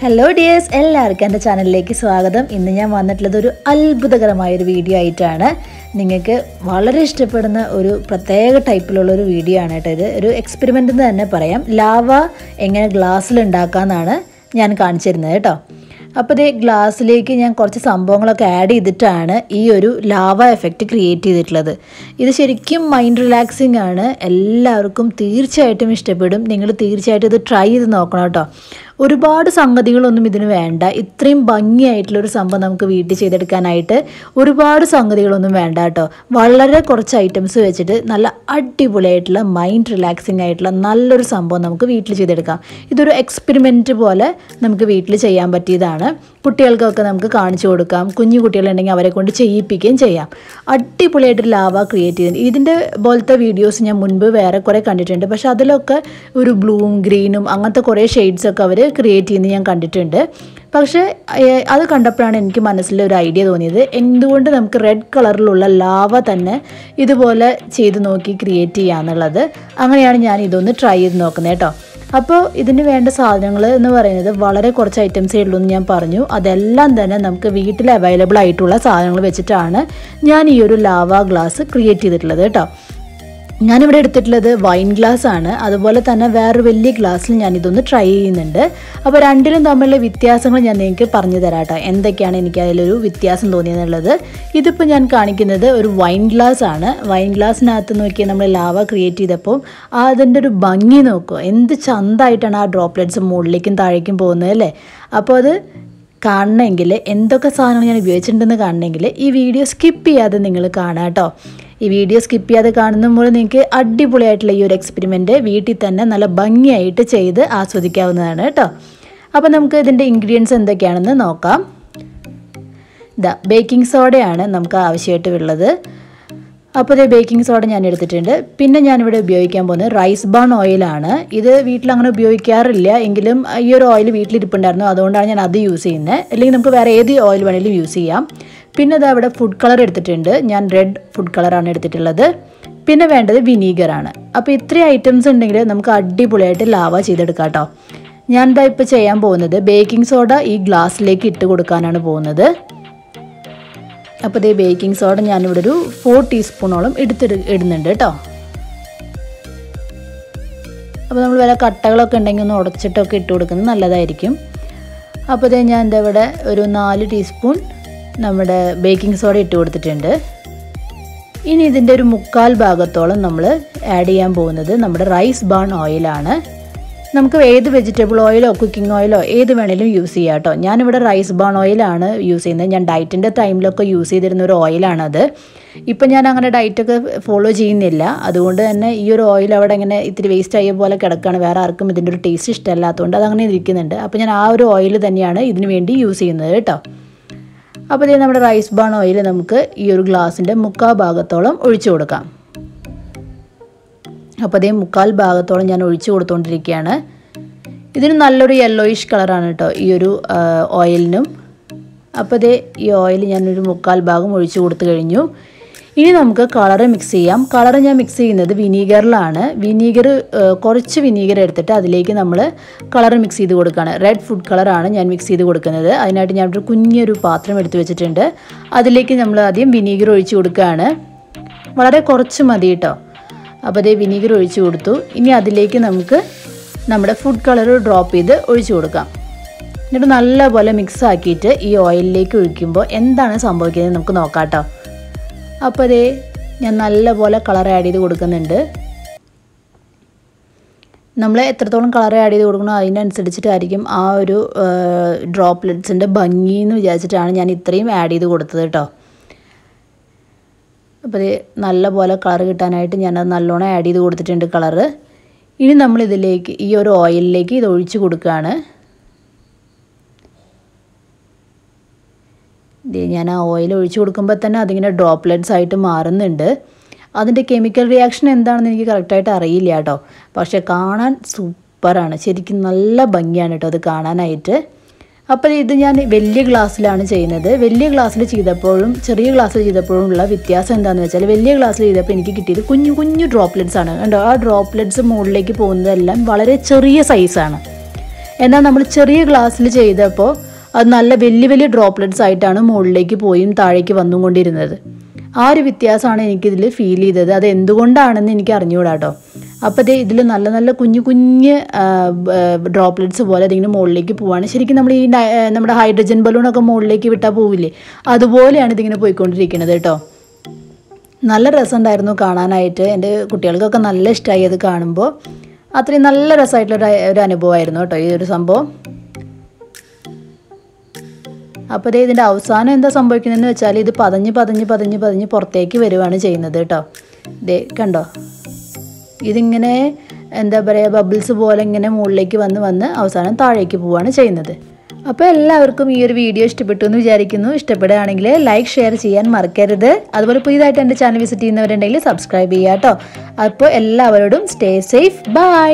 Hello dears, എല്ലാവർക്കും എൻ്റെ ചാനലിലേക്ക് സ്വാഗതം. ഇന്ന് ഞാൻ വന്നിട്ടുള്ളത് ഒരു അത്ഭുതകരമായൊരു വീഡിയോ ആയിട്ടാണ്. നിങ്ങൾക്ക് വളരെ ഇഷ്ടപ്പെടുന്ന ഒരു പ്രത്യേക ടൈപ്പിലുള്ള ഒരു വീഡിയോ ആണ് കേട്ടോ. ഇത് ഒരു എക്സ്പെരിമെൻ്റ് എന്ന് തന്നെ പറയാം. ലാവ എങ്ങനെ ഗ്ലാസ്സിൽ ഉണ്ടാക്കാമെന്നാണ് ഞാൻ കാണിച്ചു തരുന്നത് കേട്ടോ. അപ്പോൾ ഇത് ഗ്ലാസ്സിലേക്ക് ഞാൻ കുറച്ച് സംഭവങ്ങളൊക്കെ ആഡ് ചെയ്തിട്ടാണ് ഈ ഒരു ലാവ എഫക്റ്റ് ക്രിയേറ്റ് ചെയ്തിട്ടുള്ളത്. ഇത് ശരിക്കും മൈൻഡ് റിലാക്സിങ് ആണ്. എല്ലാവർക്കും തീർച്ചയായിട്ടും ഇഷ്ടപ്പെടും. നിങ്ങൾ തീർച്ചയായിട്ടും ഇത് ട്രൈ ചെയ്ത് നോക്കണം കേട്ടോ. ഒരുപാട് സംഗതികളൊന്നും ഇതിന് വേണ്ട. ഇത്രയും ഭംഗിയായിട്ടുള്ളൊരു സംഭവം നമുക്ക് വീട്ടിൽ ചെയ്തെടുക്കാനായിട്ട് ഒരുപാട് സംഗതികളൊന്നും വേണ്ട കേട്ടോ. വളരെ കുറച്ച് ഐറ്റംസ് വെച്ചിട്ട് നല്ല അടിപൊളിയായിട്ടുള്ള മൈൻഡ് റിലാക്സിങ് ആയിട്ടുള്ള നല്ലൊരു സംഭവം നമുക്ക് വീട്ടിൽ ചെയ്തെടുക്കാം. ഇതൊരു എക്സ്പെരിമെൻറ്റ് പോലെ നമുക്ക് വീട്ടിൽ ചെയ്യാൻ പറ്റിയതാണ്. കുട്ടികൾക്കൊക്കെ നമുക്ക് കാണിച്ചു കൊടുക്കാം. കുഞ്ഞു കുട്ടികളുണ്ടെങ്കിൽ അവരെ കൊണ്ട് ചെയ്യിപ്പിക്കുകയും ചെയ്യാം. അടിപൊളിയായിട്ട് ലാവ ക്രിയേറ്റ് ചെയ്ത് ഇതിൻ്റെ പോലത്തെ വീഡിയോസ് ഞാൻ മുൻപ് വേറെ കുറേ കണ്ടിട്ടുണ്ട്. പക്ഷെ അതിലൊക്കെ ഒരു ബ്ലൂവും ഗ്രീനും അങ്ങനത്തെ കുറേ ഷെയ്ഡ്സൊക്കെ അവർ ക്രിയേറ്റ് ചെയ്യുന്നത് ഞാൻ കണ്ടിട്ടുണ്ട്. പക്ഷേ അത് കണ്ടപ്പോഴാണ് എനിക്ക് മനസ്സിലൊരു ഐഡിയ തോന്നിയത്, എന്തുകൊണ്ട് നമുക്ക് റെഡ് കളറിലുള്ള ലാവ തന്നെ ഇതുപോലെ ചെയ്ത് നോക്കി ക്രിയേറ്റ് ചെയ്യാന്നുള്ളത്. അങ്ങനെയാണ് ഞാൻ ഇതൊന്ന് ട്രൈ ചെയ്ത് നോക്കുന്നത് കേട്ടോ. അപ്പോൾ ഇതിന് വേണ്ട സാധനങ്ങൾ എന്ന് പറയുന്നത് വളരെ കുറച്ച് ഐറ്റംസേ ഉള്ളൂ എന്ന് ഞാൻ പറഞ്ഞു. അതെല്ലാം തന്നെ നമുക്ക് വീട്ടിൽ അവൈലബിൾ ആയിട്ടുള്ള സാധനങ്ങൾ വെച്ചിട്ടാണ് ഞാൻ ഈ ഒരു ലാവ ഗ്ലാസ് ക്രിയേറ്റ് ചെയ്തിട്ടുള്ളത് കേട്ടോ. ഞാനിവിടെ എടുത്തിട്ടുള്ളത് വൈൻ ഗ്ലാസ് ആണ്. അതുപോലെ തന്നെ വേറൊരു വലിയ ഗ്ലാസ്സിൽ ഞാനിതൊന്ന് ട്രൈ ചെയ്യുന്നുണ്ട്. അപ്പോൾ രണ്ടിലും തമ്മിലുള്ള വ്യത്യാസങ്ങൾ ഞാൻ നിങ്ങൾക്ക് പറഞ്ഞു തരാം കേട്ടോ. എന്തൊക്കെയാണ് എനിക്ക് അതിലൊരു വ്യത്യാസം തോന്നിയെന്നുള്ളത്. ഇതിപ്പോൾ ഞാൻ കാണിക്കുന്നത് ഒരു വൈൻ ഗ്ലാസ് ആണ്. വൈൻ ഗ്ലാസ്സിനകത്ത് നോക്കിയാൽ നമ്മൾ ലാവ ക്രിയേറ്റ് ചെയ്തപ്പോൾ അതിൻ്റെ ഒരു ഭംഗി നോക്കുക. എന്ത് ചന്തമായിട്ടാണ് ആ ഡ്രോപ്ലെറ്റ്സ് മുകളിലേക്കും താഴേക്കും പോകുന്നത് അല്ലേ. അപ്പോൾ അത് കാണണമെങ്കിൽ എന്തൊക്കെ സാധനങ്ങൾ ഞാൻ ഉപയോഗിച്ചിട്ടുണ്ടെന്ന് കാണണമെങ്കിൽ ഈ വീഡിയോ സ്കിപ്പ് ചെയ്യാതെ നിങ്ങൾ കാണാം കേട്ടോ. ഈ വീഡിയോ സ്കിപ്പ് ചെയ്യാതെ കാണുമ്പോൾ നിങ്ങൾക്ക് അടിപൊളിയായിട്ടുള്ള ഈ ഒരു എക്സ്പെരിമെൻറ്റ് വീട്ടിൽ തന്നെ നല്ല ഭംഗിയായിട്ട് ചെയ്ത് ആസ്വദിക്കാവുന്നതാണ് കേട്ടോ. അപ്പോൾ നമുക്ക് ഇതിൻ്റെ ഇൻഗ്രീഡിയൻസ് എന്തൊക്കെയാണെന്ന് നോക്കാം. ബേക്കിംഗ് സോഡയാണ് നമുക്ക് ആവശ്യമായിട്ടുള്ളത്. അപ്പോൾ ഇത് ബേക്കിംഗ് സോഡ ഞാൻ എടുത്തിട്ടുണ്ട്. പിന്നെ ഞാനിവിടെ ഉപയോഗിക്കാൻ പോകുന്നത് റൈസ് ബാൺ ഓയിലാണ്. ഇത് വീട്ടിലങ്ങനെ ഉപയോഗിക്കാറില്ല, എങ്കിലും ഈ ഒരു ഓയിൽ വീട്ടിലിരിപ്പുണ്ടായിരുന്നു, അതുകൊണ്ടാണ് ഞാൻ അത് യൂസ് ചെയ്യുന്നത്. അല്ലെങ്കിൽ നമുക്ക് വേറെ ഏത് ഓയിൽ വേണമെങ്കിലും യൂസ് ചെയ്യാം. പിന്നെ ഇത് അവിടെ ഫുഡ് കളർ എടുത്തിട്ടുണ്ട്. ഞാൻ റെഡ് ഫുഡ് കളറാണ് എടുത്തിട്ടുള്ളത്. പിന്നെ വേണ്ടത് വിനീഗറാണ്. അപ്പോൾ ഇത്രയും ഐറ്റംസ് ഉണ്ടെങ്കിൽ നമുക്ക് അടിപൊളിയായിട്ട് ലാവ ചെയ്തെടുക്കാം കേട്ടോ. ഞാനിതാ ഇപ്പോൾ ചെയ്യാൻ പോകുന്നത് ബേക്കിംഗ് സോഡ ഈ ഗ്ലാസ്സിലേക്ക് ഇട്ട് കൊടുക്കാനാണ് പോകുന്നത്. അപ്പോൾ ഇതേ ബേക്കിംഗ് സോഡ ഞാനിവിടെ ഒരു 4 ടീസ്പൂണോളം ഇടുന്നുണ്ട് കേട്ടോ. അപ്പോൾ നമ്മൾ വല്ല കട്ടകളൊക്കെ ഉണ്ടെങ്കിൽ ഒന്ന് ഉടച്ചിട്ടൊക്കെ ഇട്ട് കൊടുക്കുന്നത് നല്ലതായിരിക്കും. അപ്പോൾ ഇതേ ഞാൻ എന്താ ഇവിടെ ഒരു 4 ടീസ്പൂൺ നമ്മുടെ ബേക്കിംഗ് സോഡ ഇട്ട് കൊടുത്തിട്ടുണ്ട്. ഇനി ഇതിൻ്റെ ഒരു 1/4 ഭാഗത്തോളം നമ്മൾ ആഡ് ചെയ്യാൻ പോകുന്നത് നമ്മുടെ റൈസ് ബാൺ ഓയിലാണ്. നമുക്ക് ഏത് വെജിറ്റബിൾ ഓയിലോ കുക്കിംഗ് ഓയിലോ ഏത് വേണേലും യൂസ് ചെയ്യാം കേട്ടോ. ഞാനിവിടെ റൈസ് ബാൺ ഓയിലാണ് യൂസ് ചെയ്യുന്നത്. ഞാൻ ഡയറ്റിൻ്റെ ടൈമിലൊക്കെ യൂസ് ചെയ്തിരുന്ന ഒരു ഓയിലാണത്. ഇപ്പം ഞാൻ അങ്ങനെ ഡയറ്റൊക്കെ ഫോളോ ചെയ്യുന്നില്ല. അതുകൊണ്ട് തന്നെ ഈ ഒരു ഓയിൽ അവിടെ ഇങ്ങനെ ഇത്തിരി വേസ്റ്റ് ആയ പോലെ കിടക്കുകയാണ്. വേറെ ആർക്കും ഇതിൻ്റെ ഒരു ടേസ്റ്റ് ഇഷ്ടമല്ലാത്തതുകൊണ്ട് അതങ്ങനെ ഇരിക്കുന്നുണ്ട്. അപ്പോൾ ഞാൻ ആ ഒരു ഓയിൽ തന്നെയാണ് ഇതിന് വേണ്ടി യൂസ് ചെയ്യുന്നത് കേട്ടോ. അപ്പോൾ ഇത് നമ്മുടെ റൈസ് ബാൺ ഓയിൽ നമുക്ക് ഈ ഒരു ഗ്ലാസിൻ്റെ 1/4 ഭാഗത്തോളം ഒഴിച്ചു കൊടുക്കാം. അപ്പോൾ അതേ 1/4 ഭാഗത്തോളം ഞാൻ ഒഴിച്ചു കൊടുത്തുകൊണ്ടിരിക്കുകയാണ്. ഇതിന് നല്ലൊരു യെല്ലോയിഷ് കളറാണ് കേട്ടോ ഈ ഒരു ഓയിലിനും. അപ്പോൾ അതേ ഈ ഓയിൽ ഞാനൊരു 1/4 ഭാഗം ഒഴിച്ചു കൊടുത്തു കഴിഞ്ഞു. ഇനി നമുക്ക് കളറ് മിക്സ് ചെയ്യാം. കളറ് ഞാൻ മിക്സ് ചെയ്യുന്നത് വിനീഗറിലാണ്. കുറച്ച് വിനീഗർ എടുത്തിട്ട് അതിലേക്ക് നമ്മൾ കളറ് മിക്സ് ചെയ്ത് കൊടുക്കുകയാണ്. റെഡ് ഫുഡ് കളറാണ് ഞാൻ മിക്സ് ചെയ്ത് കൊടുക്കുന്നത്. അതിനായിട്ട് ഞാൻ ഒരു കുഞ്ഞൊരു പാത്രം എടുത്ത് വെച്ചിട്ടുണ്ട്. അതിലേക്ക് നമ്മൾ ആദ്യം വിനീഗർ ഒഴിച്ച് കൊടുക്കുകയാണ്. വളരെ കുറച്ച് മതി കേട്ടോ. അപ്പോൾ അതേ വിനീഗർ ഒഴിച്ച് കൊടുത്തു. ഇനി അതിലേക്ക് നമുക്ക് നമ്മുടെ ഫുഡ് കളർ ഡ്രോപ്പ് ചെയ്ത് ഒഴിച്ച് കൊടുക്കാം. എന്നിട്ട് നല്ലപോലെ മിക്സ് ആക്കിയിട്ട് ഈ ഓയിലിലേക്ക് ഒഴിക്കുമ്പോൾ എന്താണ് സംഭവിക്കുന്നത് നമുക്ക് നോക്കാം കേട്ടോ. അപ്പോൾ അതേ ഞാൻ നല്ലപോലെ കളർ ആഡ് ചെയ്ത് കൊടുക്കുന്നുണ്ട്. നമ്മൾ എത്രത്തോളം കളർ ആഡ് ചെയ്ത് കൊടുക്കണോ അതിനനുസരിച്ചിട്ടായിരിക്കും ആ ഒരു ഡ്രോപ്ലെറ്റ്സിൻ്റെ ഭംഗി എന്ന് വിചാരിച്ചിട്ടാണ് ഞാൻ ഇത്രയും ആഡ് ചെയ്ത് കൊടുത്തത് കേട്ടോ. അപ്പോൾ ഇത് നല്ലപോലെ കളർ കിട്ടാനായിട്ട് ഞാനത് നല്ലോണം ആഡ് ചെയ്ത് കൊടുത്തിട്ടുണ്ട് കളറ്. ഇനി നമ്മളിതിലേക്ക് ഈ ഒരു ഓയിലിലേക്ക് ഇത് ഒഴിച്ച് കൊടുക്കുകയാണ്. ഞാൻ ആ ഓയിൽ ഒഴിച്ച് കൊടുക്കുമ്പോൾ തന്നെ അതിങ്ങനെ ഡ്രോപ്ലെറ്റ്സ് ആയിട്ട് മാറുന്നുണ്ട്. അതിൻ്റെ കെമിക്കൽ റിയാക്ഷൻ എന്താണെന്ന് എനിക്ക് കറക്റ്റായിട്ട് അറിയില്ല കേട്ടോ. പക്ഷേ കാണാൻ സൂപ്പറാണ്. ശരിക്കും നല്ല ഭംഗിയാണ് കേട്ടോ അത് കാണാനായിട്ട്. അപ്പോൾ ഇത് ഞാൻ വലിയ ഗ്ലാസ്സിലാണ് ചെയ്യുന്നത്. വലിയ ഗ്ലാസ്സിൽ ചെയ്തപ്പോഴും ചെറിയ ഗ്ലാസ്സിൽ ചെയ്തപ്പോഴും ഉള്ള വ്യത്യാസം എന്താണെന്ന് വെച്ചാൽ വലിയ ഗ്ലാസ്സിൽ ചെയ്തപ്പോൾ എനിക്ക് കിട്ടിയത് കുഞ്ഞു കുഞ്ഞു ഡ്രോപ്ലെറ്റ്സ് ആണ്. കണ്ടോ, ആ ഡ്രോപ്ലെറ്റ്സ് മുകളിലേക്ക് പോകുന്നതെല്ലാം വളരെ ചെറിയ സൈസാണ്. എന്നാൽ നമ്മൾ ചെറിയ ഗ്ലാസ്സിൽ ചെയ്തപ്പോൾ അത് നല്ല വലിയ വലിയ ഡ്രോപ്ലെറ്റ്സ് ആയിട്ടാണ് മുകളിലേക്ക് പോയും താഴേക്ക് വന്നുകൊണ്ടിരുന്നത്. ആ ഒരു വ്യത്യാസമാണ് എനിക്കിതിൽ ഫീൽ ചെയ്തത്. അത് എന്തുകൊണ്ടാണെന്ന് എനിക്ക് അറിഞ്ഞുകൂടാ കേട്ടോ. അപ്പോൾ ഇതിൽ നല്ല നല്ല കുഞ്ഞു കുഞ്ഞ് ഡ്രോപ്ലെറ്റ്സ് പോലെ അതിങ്ങനെ മുകളിലേക്ക് പോവാണ്. ശരിക്കും നമ്മൾ ഈ നമ്മുടെ ഹൈഡ്രജൻ ബലൂണൊക്കെ മുകളിലേക്ക് വിട്ടാൽ പോവില്ലേ, അതുപോലെയാണ് ഇതിങ്ങനെ പോയിക്കൊണ്ടിരിക്കുന്നത് കേട്ടോ. നല്ല രസമുണ്ടായിരുന്നു കാണാനായിട്ട്. എൻ്റെ കുട്ടികൾക്കൊക്കെ നല്ല ഇഷ്ടമായി അത് കാണുമ്പോൾ. അത്രയും നല്ല രസമായിട്ടുള്ള ഒരു അനുഭവമായിരുന്നു കേട്ടോ ഈ ഒരു സംഭവം. അപ്പോൾ ഇതിൻ്റെ അവസാനം എന്താ സംഭവിക്കുന്നതെന്ന് വെച്ചാൽ ഇത് പതഞ്ഞ് പതഞ്ഞ് പതഞ്ഞ് പതഞ്ഞ് പുറത്തേക്ക് വരുവാണ് ചെയ്യുന്നത് കേട്ടോ. കണ്ടോ, ഇതിങ്ങനെ എന്താ പറയുക, ബബിൾസ് പോലെ ഇങ്ങനെ മുകളിലേക്ക് വന്ന് വന്ന് അവസാനം താഴേക്ക് പോവുകയാണ് ചെയ്യുന്നത്. അപ്പോൾ എല്ലാവർക്കും ഈ ഒരു വീഡിയോ ഇഷ്ടപ്പെട്ടു എന്ന് വിചാരിക്കുന്നു. ഇഷ്ടപ്പെടുകയാണെങ്കിൽ ലൈക്ക് ഷെയർ ചെയ്യാൻ മറക്കരുത്. അതുപോലെ പുതിയതായിട്ട് എൻ്റെ ചാനൽ വിസിറ്റ് ചെയ്യുന്നവരുണ്ടെങ്കിൽ സബ്സ്ക്രൈബ് ചെയ്യുക കേട്ടോ. അപ്പോൾ എല്ലാവരോടും സ്റ്റേ സേഫ്, ബൈ.